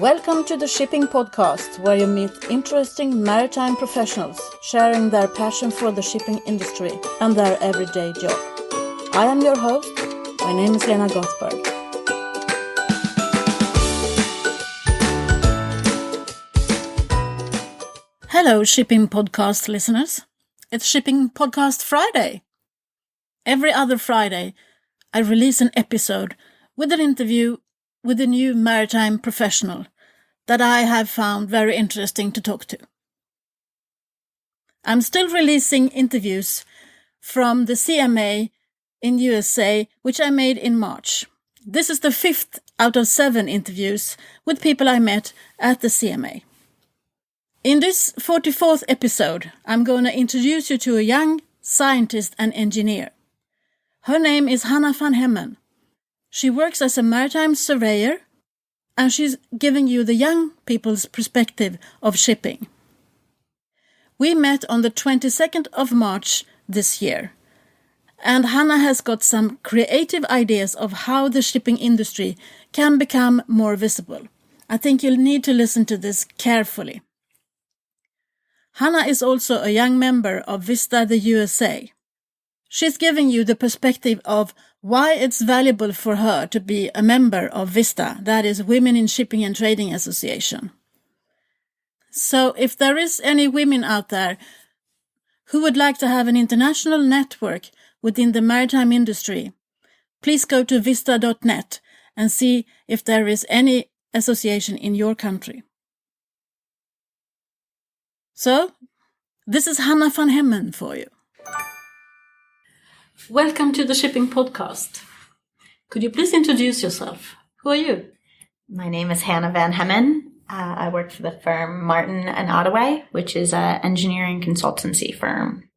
Welcome to the Shipping Podcast, where you meet interesting maritime professionals sharing their passion for the shipping industry and their everyday job. I am your host. My name is Lena Gottberg. Hello, Shipping Podcast listeners. It's Shipping Podcast Friday. Every other Friday, I release an episode with an interview with a new maritime professional that I have found very interesting to talk to. I'm still releasing interviews from the CMA in USA, which I made in March. This is the 5th out of 7 interviews with people I met at the CMA. In this 44th episode, I'm going to introduce you to a young scientist and engineer. Her name is Hannah van Hemmen. She works as a maritime surveyor, and she's giving you the young people's perspective of shipping. We met on the 22nd of March this year, and Hannah has got some creative ideas of how the shipping industry can become more visible. I think you'll need to listen to this carefully. Hannah is also a young member of WISTA USA. She's giving you the perspective of why it's valuable for her to be a member of WISTA, that is Women in Shipping and Trading Association. So if there is any women out there who would like to have an international network within the maritime industry, please go to vista.net and see if there is any association in your country. So, this is Hannah van Hemmen for you. Welcome to the Shipping Podcast. Could you please introduce yourself? Who are you? My name is Hannah van Hemmen. I work for the firm MARTIN OTTAWAY, which is an engineering consultancy firm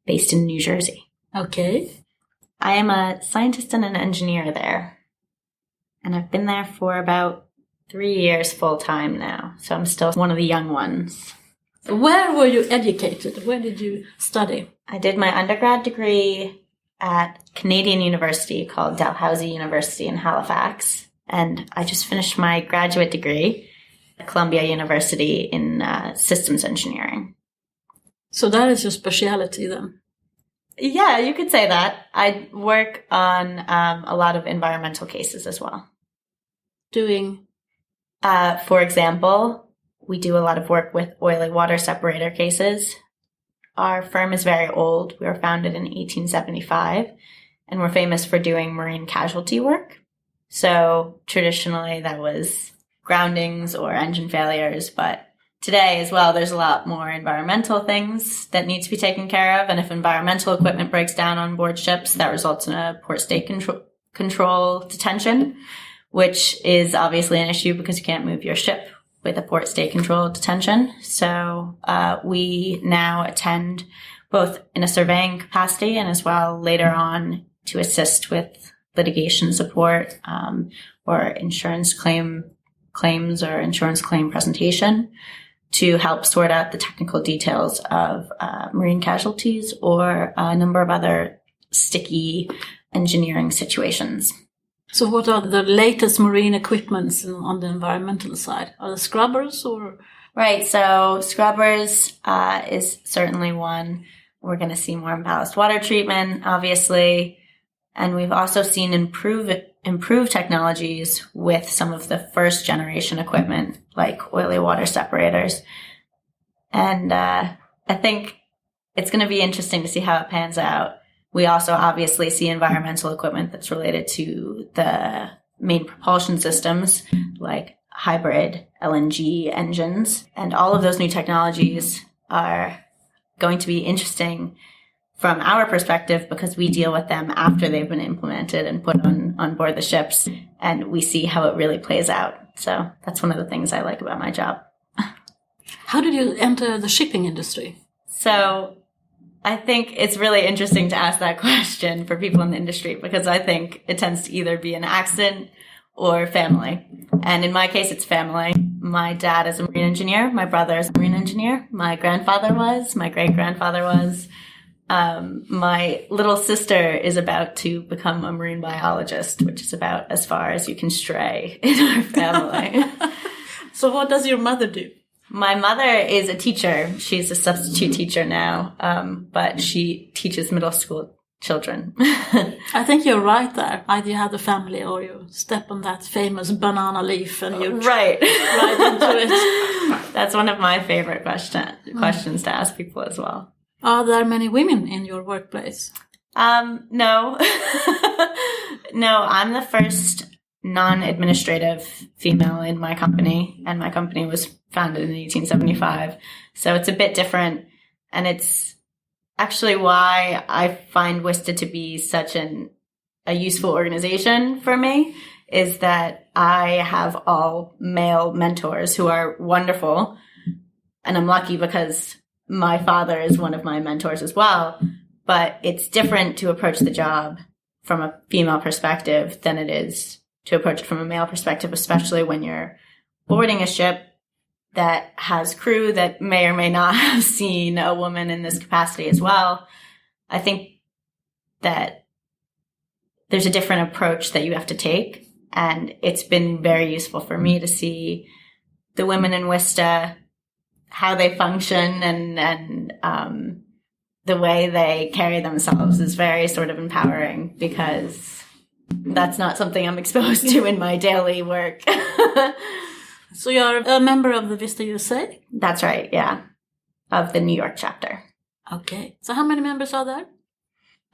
based in New Jersey. Okay. I am a scientist and an engineer there. And I've been there for about 3 years full time now. So I'm still one of the young ones. Where were you educated? Where did you study? I did my undergrad degree at Canadian university called Dalhousie University in Halifax. And I just finished my graduate degree at Columbia University in systems engineering. So that is your specialty then? Yeah, you could say that. I work on a lot of environmental cases as well. Doing? For example, we do a lot of work with oily water separator cases. Our firm is very old. We were founded in 1875, and we're famous for doing marine casualty work. So traditionally that was groundings or engine failures, but today as well, there's a lot more environmental things that need to be taken care of. And if environmental equipment breaks down on board ships, that results in a port state control detention, which is obviously an issue because you can't move your ship with a port state control detention. So we now attend both in a surveying capacity and as well later on to assist with litigation support or insurance claims or insurance claim presentation to help sort out the technical details of marine casualties or a number of other sticky engineering situations. So what are the latest marine equipments on the environmental side? Are the scrubbers or? Right. So scrubbers is certainly one. We're going to see more in ballast water treatment, obviously. And we've also seen improved technologies with some of the first generation equipment like oily water separators. And I think it's going to be interesting to see how it pans out. We also obviously see environmental equipment that's related to the main propulsion systems like hybrid LNG engines. And all of those new technologies are going to be interesting from our perspective because we deal with them after they've been implemented and put on board the ships, and we see how it really plays out. So that's one of the things I like about my job. How did you enter the shipping industry? So I think it's really interesting to ask that question for people in the industry because I think it tends to either be an accident or family. And in my case, it's family. My dad is a marine engineer. My brother is a marine engineer. My grandfather was. My great-grandfather was. My little sister is about to become a marine biologist, which is about as far as you can stray in our family. So what does your mother do? My mother is a teacher. She's a substitute teacher now, but she teaches middle school children. I think you're right there. Either you have a family or you step on that famous banana leaf and you right into it. That's one of my favorite questions to ask people as well. Are there many women in your workplace? No. No, I'm the first non-administrative female in my company, and my company was founded in 1875. So it's a bit different, and it's actually why I find WISTA to be such a useful organization for me, is that I have all male mentors who are wonderful, and I'm lucky because my father is one of my mentors as well. But it's different to approach the job from a female perspective than it is to approach it from a male perspective, especially when you're boarding a ship that has crew that may or may not have seen a woman in this capacity as well. I think that there's a different approach that you have to take, and it's been very useful for me to see the women in WISTA, how they function, and the way they carry themselves is very sort of empowering, because that's not something I'm exposed to in my daily work. So you're a member of the WISTA USA? That's right, yeah. Of the New York chapter. Okay. So how many members are there?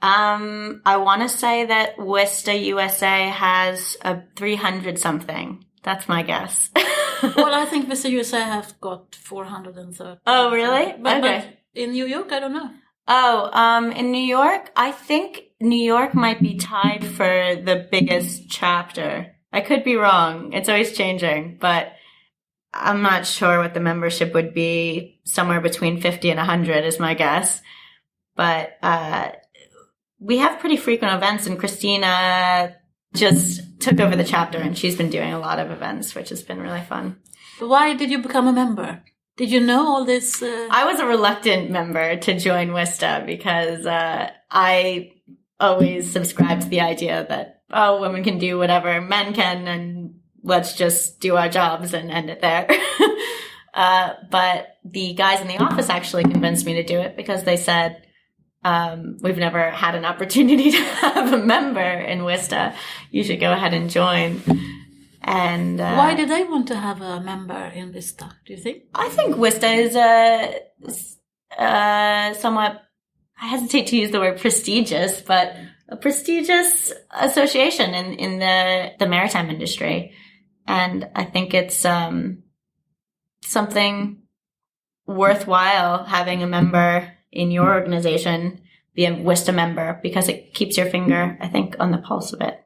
I want to say that WISTA USA has 300 something. That's my guess. Well, I think WISTA USA has got 430. Oh, really? Okay. But in New York, I don't know. Oh, in New York, I think New York might be tied for the biggest chapter. I could be wrong. It's always changing, but I'm not sure what the membership would be. Somewhere between 50 and 100 is my guess. But we have pretty frequent events, and Christina just took over the chapter, and she's been doing a lot of events, which has been really fun. Why did you become a member? Did you know all this? I was a reluctant member to join WISTA because I always subscribed to the idea that, oh, women can do whatever men can, and let's just do our jobs and end it there. But the guys in the office actually convinced me to do it, because they said, we've never had an opportunity to have a member in WISTA. You should go ahead and join. And why do they want to have a member in WISTA, do you think? I think WISTA is somewhat, I hesitate to use the word prestigious, but a prestigious association in the maritime industry. And I think it's something worthwhile having a member in your organization be a WISTA member, because it keeps your finger, I think, on the pulse of it.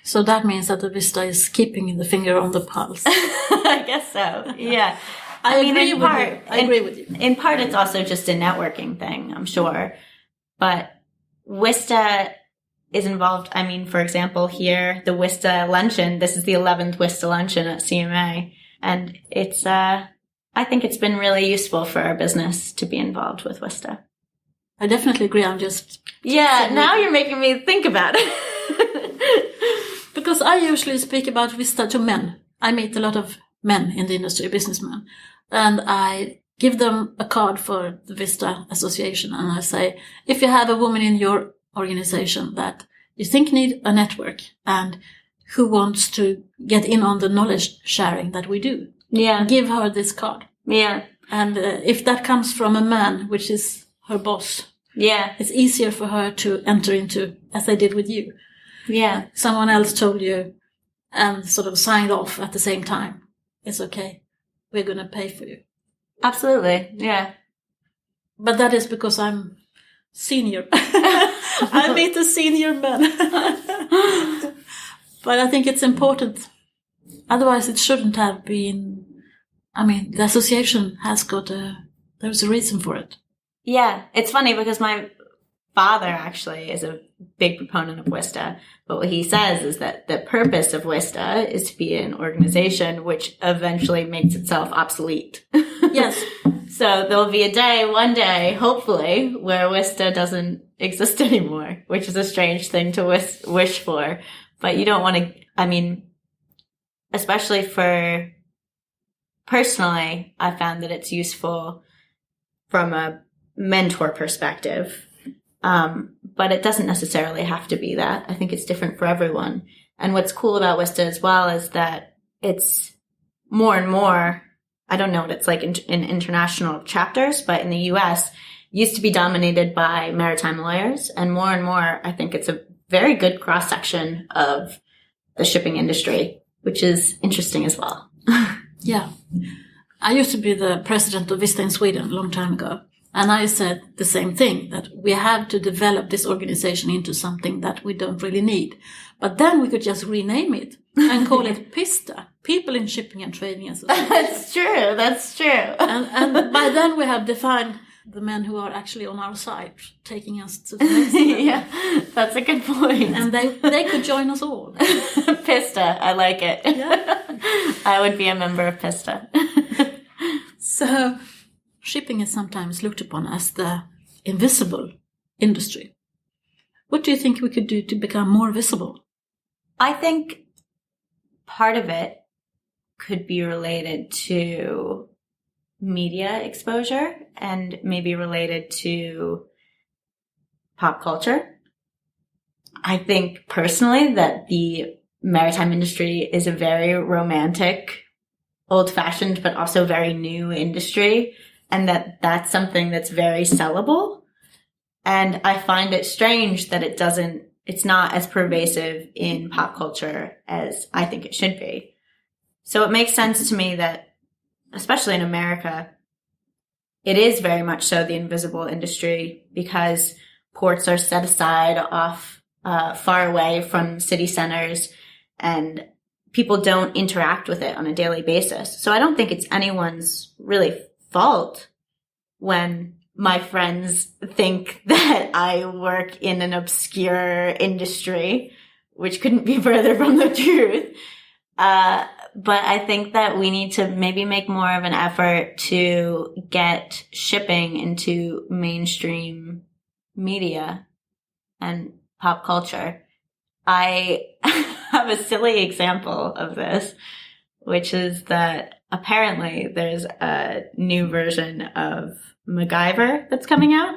So that means that the WISTA is keeping the finger on the pulse. I guess so, yeah. I agree with you. In part, it's also just a networking thing, I'm sure. But WISTA is involved. I mean, for example, here, the WISTA luncheon, this is the 11th WISTA luncheon at CMA. And it's, I think it's been really useful for our business to be involved with WISTA. I definitely agree. I'm just... Yeah, now you're making me think about it. Because I usually speak about WISTA to men. I meet a lot of men in the industry, businessmen. And I give them a card for the WISTA Association. And I say, if you have a woman in your organization that you think need a network and who wants to get in on the knowledge sharing that we do, give her this card. Yeah. And if that comes from a man, which is her boss, it's easier for her to enter into, as I did with you. Yeah. Someone else told you and sort of signed off at the same time. It's okay. We're going to pay for you. Absolutely. Yeah. But that is because I'm senior. I meet the senior men. But I think it's important. Otherwise, it shouldn't have been. I mean, the association has got there's a reason for it. Yeah. It's funny because my father actually is a big proponent of WISTA. But what he says is that the purpose of WISTA is to be an organization which eventually makes itself obsolete. Yes. So there'll be one day, hopefully, where WISTA doesn't exist anymore, which is a strange thing to wish for. But you don't want to, I mean, especially for personally, I found that it's useful from a mentor perspective. But it doesn't necessarily have to be that. I think it's different for everyone. And what's cool about WISTA as well is that it's more and more, I don't know what it's like in international chapters, but in the US, used to be dominated by maritime lawyers. And more, I think it's a very good cross-section of the shipping industry, which is interesting as well. Yeah. I used to be the president of WISTA in Sweden a long time ago. And I said the same thing, that we have to develop this organization into something that we don't really need. But then we could just rename it and call it PISTA, People in Shipping and Trading Association. That's true. And by then we have defined the men who are actually on our side, taking us to the next level. Yeah, that's a good point. And they could join us all. PISTA, I like it. Yeah. I would be a member of PISTA. So shipping is sometimes looked upon as the invisible industry. What do you think we could do to become more visible? I think part of it could be related to media exposure and maybe related to pop culture. I think personally that the maritime industry is a very romantic, old-fashioned, but also very new industry, and that's something that's very sellable. And I find it strange that it's not as pervasive in pop culture as I think it should be. So it makes sense to me that, especially in America, it is very much so the invisible industry, because ports are set aside off far away from city centers, and people don't interact with it on a daily basis. So I don't think it's anyone's really fault when my friends think that I work in an obscure industry, which couldn't be further from the truth. But I think that we need to maybe make more of an effort to get shipping into mainstream media and pop culture. I have a silly example of this, which is that apparently there's a new version of MacGyver that's coming out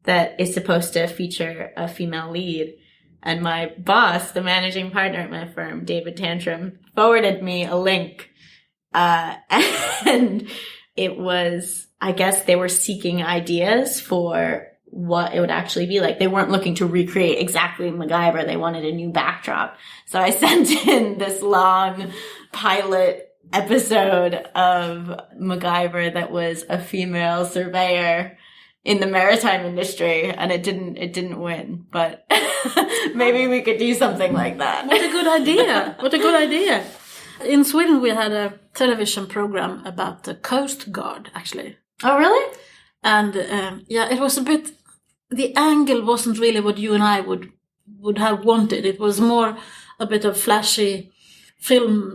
that is supposed to feature a female lead. And my boss, the managing partner at my firm, David Tantrum, forwarded me a link. And it was, I guess they were seeking ideas for what it would actually be like. They weren't looking to recreate exactly MacGyver. They wanted a new backdrop. So I sent in this long pilot episode of MacGyver that was a female surveyor in the maritime industry, and it didn't win, but maybe we could do something like that. What a good idea. What a good idea. In Sweden, we had a television program about the Coast Guard, actually. Oh, really? And it was a bit, the angle wasn't really what you and I would have wanted. It was more a bit of flashy film,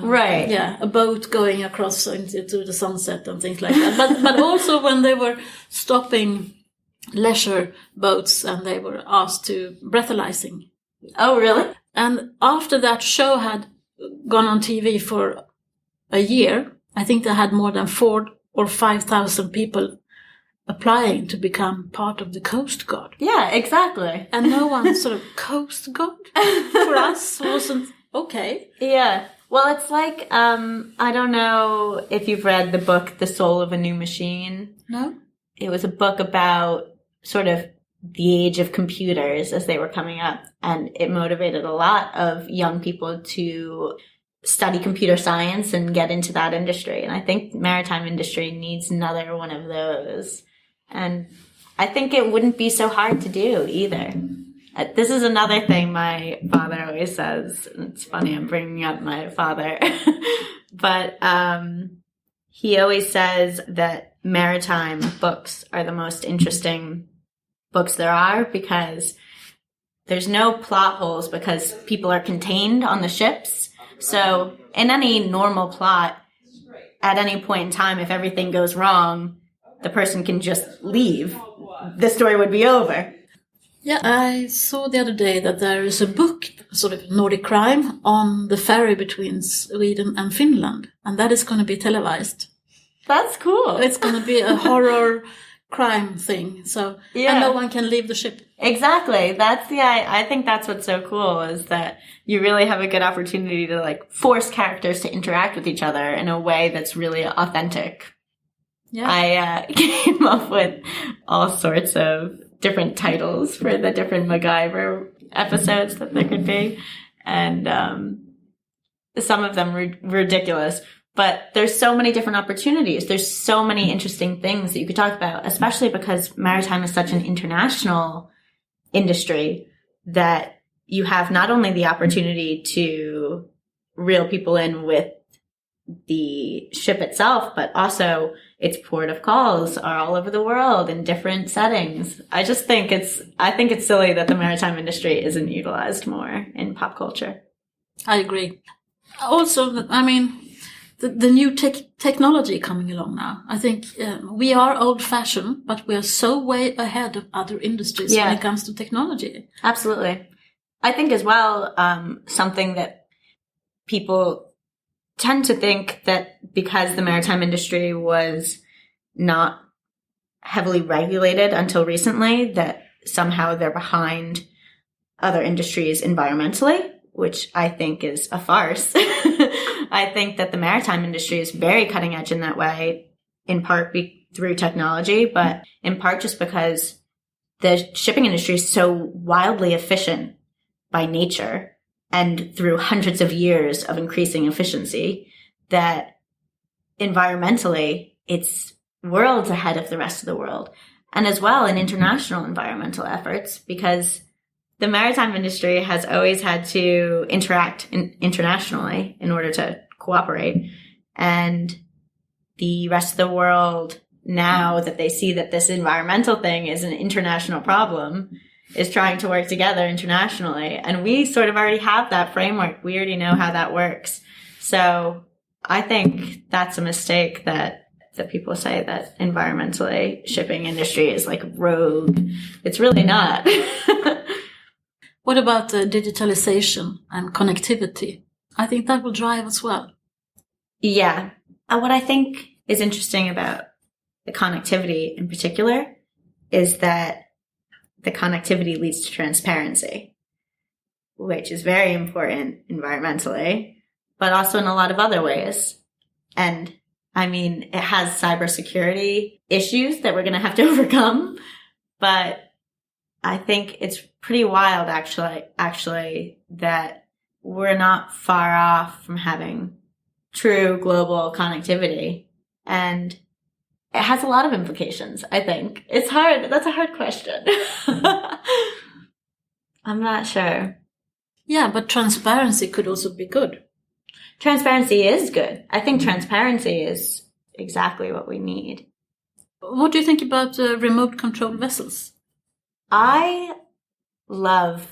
right. Yeah, a boat going across into the sunset and things like that. But also when they were stopping leisure boats and they were asked to breathalyzing. Oh, really? And after that show had gone on TV for a year, I think they had more than 4,000 or 5,000 people applying to become part of the Coast Guard. Yeah, exactly. And no one sort of Coast Guard for us wasn't okay. Yeah. Well, it's like, I don't know if you've read the book, The Soul of a New Machine. No. It was a book about sort of the age of computers as they were coming up. And it motivated a lot of young people to study computer science and get into that industry. And I think the maritime industry needs another one of those. And I think it wouldn't be so hard to do either. This is another thing my father always says. It's funny, I'm bringing up my father. But he always says that maritime books are the most interesting books there are, because there's no plot holes because people are contained on the ships. So in any normal plot, at any point in time, if everything goes wrong, the person can just leave. The story would be over. Yeah, I saw the other day that there is a book, sort of Nordic crime, on the ferry between Sweden and Finland, and that is going to be televised. That's cool. It's going to be a horror crime thing, so and no one can leave the ship. Exactly. I think that's what's so cool, is that you really have a good opportunity to like force characters to interact with each other in a way that's really authentic. Yeah. I came up with all sorts of different titles for the different MacGyver episodes that there could be. And some of them ridiculous. But there's so many different opportunities. There's so many interesting things that you could talk about, especially because maritime is such an international industry that you have not only the opportunity to reel people in with the ship itself, but also its port of calls are all over the world in different settings. I think it's silly that the maritime industry isn't utilized more in pop culture. I agree. Also, I mean, the new technology coming along now. I think we are old-fashioned, but we are so way ahead of other industries when it comes to technology. Absolutely. I think as well, something that people tend to think that because the maritime industry was not heavily regulated until recently, that somehow they're behind other industries environmentally, which I think is a farce. I think that the maritime industry is very cutting edge in that way, in part through technology, but in part just because the shipping industry is so wildly efficient by nature and through hundreds of years of increasing efficiency that environmentally it's worlds ahead of the rest of the world. And as well in international environmental efforts, because the maritime industry has always had to interact internationally in order to cooperate. And the rest of the world, now that they see that this environmental thing is an international problem, is trying to work together internationally. And we sort of already have that framework. We already know how that works. So I think that's a mistake that people say that environmentally shipping industry is like rogue. It's really not. What about the digitalization and connectivity? I think that will drive as well. Yeah. What I think is interesting about the connectivity in particular is that the connectivity leads to transparency, which is very important environmentally, but also in a lot of other ways. And I mean, it has cybersecurity issues that we're going to have to overcome, but I think it's pretty wild actually that we're not far off from having true global connectivity. And it has a lot of implications, I think. It's hard. That's a hard question. I'm not sure. Yeah, but transparency could also be good. Transparency is good. I think transparency is exactly what we need. What do you think about remote control vessels? I love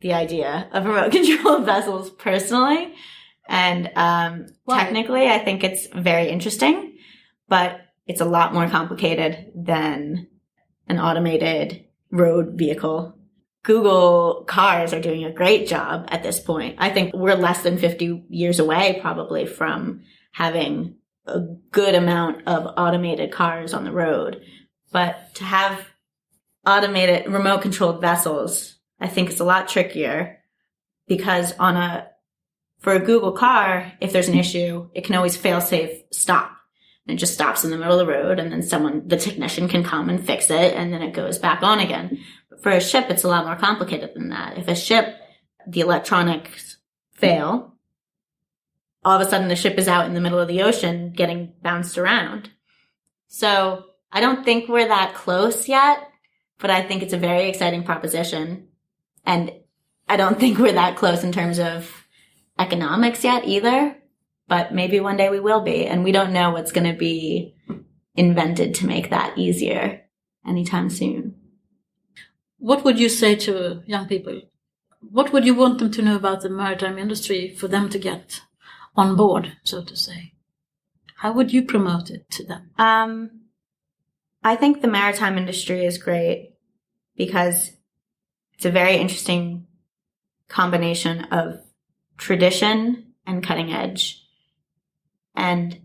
the idea of remote control vessels personally. And technically, I think it's very interesting, but it's a lot more complicated than an automated road vehicle. Google cars are doing a great job at this point. I think we're less than 50 years away probably from having a good amount of automated cars on the road. But to have automated remote controlled vessels, I think it's a lot trickier because for a Google car, if there's an issue, it can always fail-safe stop. And it just stops in the middle of the road, and then the technician can come and fix it, and then it goes back on again. But for a ship, it's a lot more complicated than that. If a ship, the electronics fail, all of a sudden the ship is out in the middle of the ocean getting bounced around. So I don't think we're that close yet, but I think it's a very exciting proposition. And I don't think we're that close in terms of economics yet either. But maybe one day we will be, and we don't know what's going to be invented to make that easier anytime soon. What would you say to young people? What would you want them to know about the maritime industry for them to get on board, so to say? How would you promote it to them? I think the maritime industry is great because It's a very interesting combination of tradition and cutting edge. And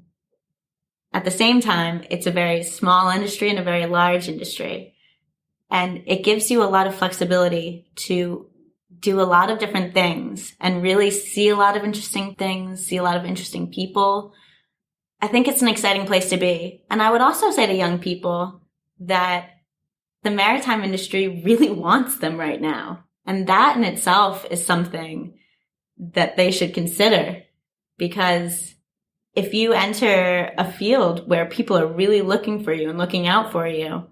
at the same time, it's a very small industry and a very large industry. And it gives you a lot of flexibility to do a lot of different things and really see a lot of interesting things, see a lot of interesting people. I think it's an exciting place to be. And I would also say to young people that the maritime industry really wants them right now. And that in itself is something that they should consider, because if you enter a field where people are really looking for you and looking out for you,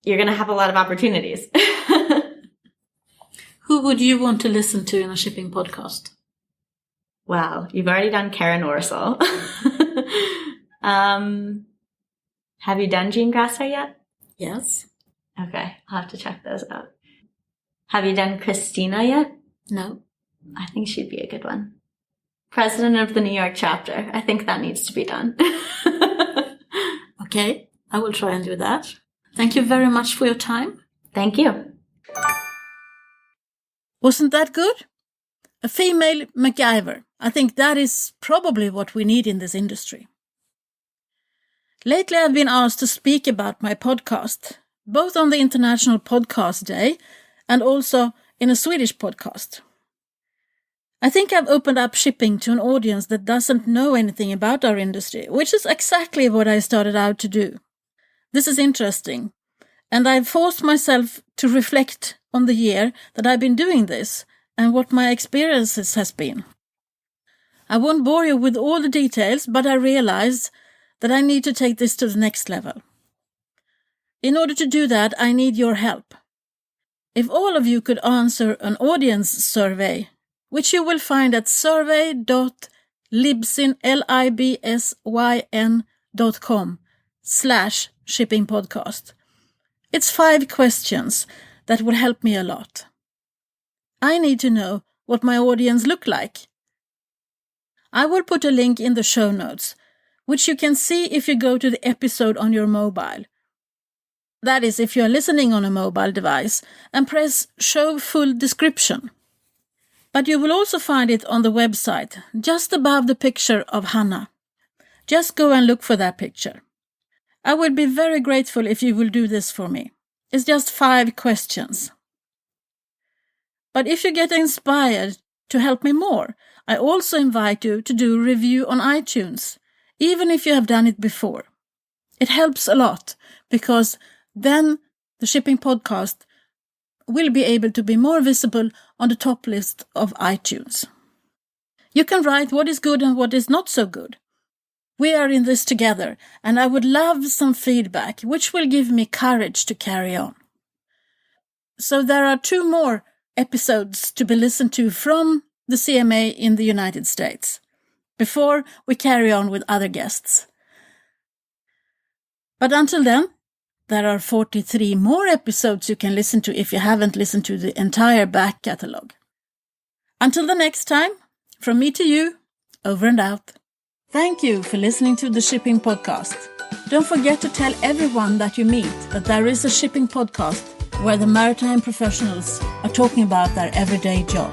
you're going to have a lot of opportunities. Who would you want to listen to in a shipping podcast? Wow, you've already done Karen Orsel. Have you done Jean Grasser yet? Yes. Okay, I'll have to check those out. Have you done Christina yet? No. I think she'd be a good one. President of the New York chapter. I think that needs to be done. Okay, I will try and do that. Thank you very much for your time. Thank you. Wasn't that good? A female MacGyver. I think that is probably what we need in this industry. Lately I've been asked to speak about my podcast, both on the International Podcast Day and also in a Swedish podcast. I think I've opened up shipping to an audience that doesn't know anything about our industry, which is exactly what I started out to do. This is interesting, and I've forced myself to reflect on the year that I've been doing this and what my experiences has been. I won't bore you with all the details, but I realized that I need to take this to the next level. In order to do that, I need your help. If all of you could answer an audience survey, which you will find at survey.libsyn.com/shippingpodcast. It's 5 questions that will help me a lot. I need to know what my audience look like. I will put a link in the show notes, which you can see if you go to the episode on your mobile. That is, if you're listening on a mobile device, and press Show Full Description. But you will also find it on the website, just above the picture of Hannah. Just go and look for that picture. I would be very grateful if you will do this for me. It's just 5 questions. But if you get inspired to help me more, I also invite you to do a review on iTunes, even if you have done it before. It helps a lot, because then the Shipping Podcast will be able to be more visible on the top list of iTunes. You can write what is good and what is not so good. We are in this together, and I would love some feedback, which will give me courage to carry on. So there are 2 more episodes to be listened to from the CMA in the United States, before we carry on with other guests. But until then, there are 43 more episodes you can listen to if you haven't listened to the entire back catalogue. Until the next time, from me to you, over and out. Thank you for listening to the Shipping Podcast. Don't forget to tell everyone that you meet that there is a shipping podcast where the maritime professionals are talking about their everyday job.